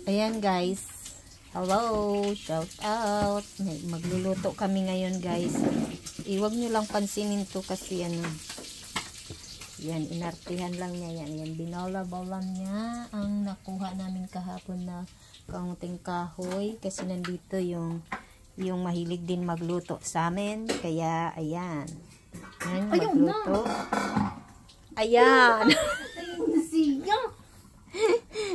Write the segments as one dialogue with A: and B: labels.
A: Ayan guys. Hello, shout out. Magluluto kami ngayon guys. Iwag nyo lang pansinin to kasi ano. Yan, inartihan lang niya yan. Yan, binala-balam niya ang nakuha namin kahapon na kaunting kahoy. Kasi nandito yung mahilig din magluto sa amin. Kaya, ayan. Ayan, magluto. Ayan.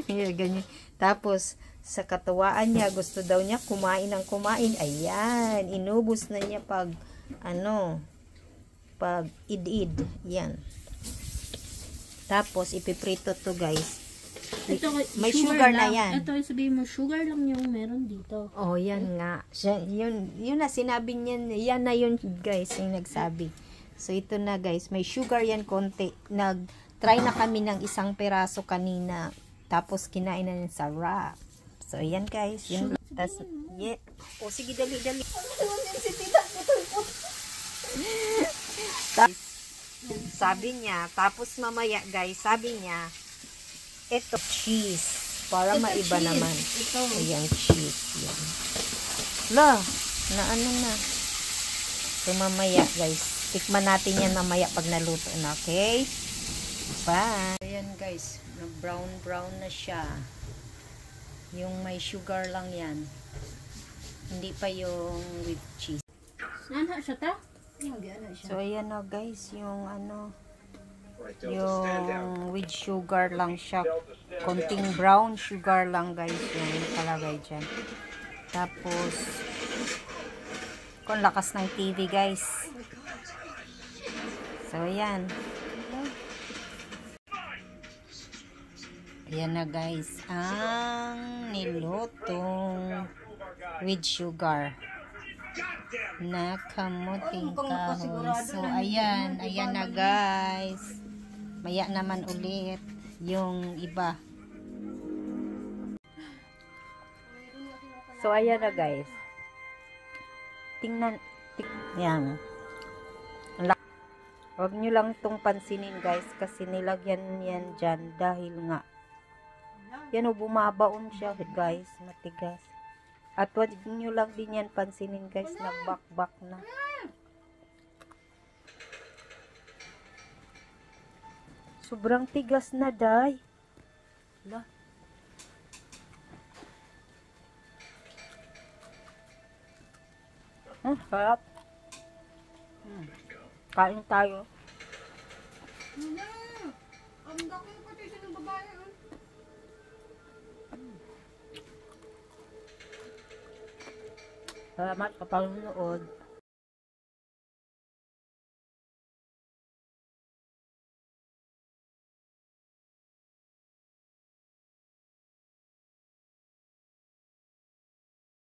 A: Ayan, ganyan. Tapos, sa katuwaan niya, gusto daw niya kumain ng kumain. Ayan, inubos na niya pag id-id. Yan. Tapos, ipiprito to guys.
B: Ito,
A: may sugar na yan.
B: Ito, sabihin mo, sugar lang yung meron dito.
A: Oh, yan nga. Yun na, sinabi niya, yan na yun guys, yung nagsabi. So, ito na guys, may sugar yan konti. Nag-try na kami ng isang peraso kanina. Tapos, kinain na sa wrap. So, ayan guys. Yun. Tas, yeah. O, sige, dali. Sabi niya, tapos mamaya guys, sabi niya, ito cheese. Para maiba cheese. Naman. Ito. Ayan, cheese. Yan. La, na ano na. So, mamaya guys, tikman natin yan mamaya pag naluto na, okay? Bye. Ayan guys, brown na siya. Yung may sugar lang yan. Hindi pa yung with cheese.
B: Ano siya ta?
A: So ayan na guys, yung yung with sugar lang siya. Konting brown sugar lang guys, yung kalagay dyan. Tapos kung lakas ng TV guys. So ayan. Ayan na guys, ang nilutong with sugar na kamuting kahoy. So ayan na guys. Maya naman ulit yung iba. So ayan na guys. Tingnan. Yan. Huwag nyo lang itong pansinin guys kasi nilagyan yan dyan dahil nga yan o, bumabaon siya guys, matigas. At huwag nyo lang din yan pansinin guys, nagbakbak na. Sobrang tigas na day. Wala. Sarap. Kain tayo.
B: Ang daki pati siya ng babae.
A: Salamat sa panonood.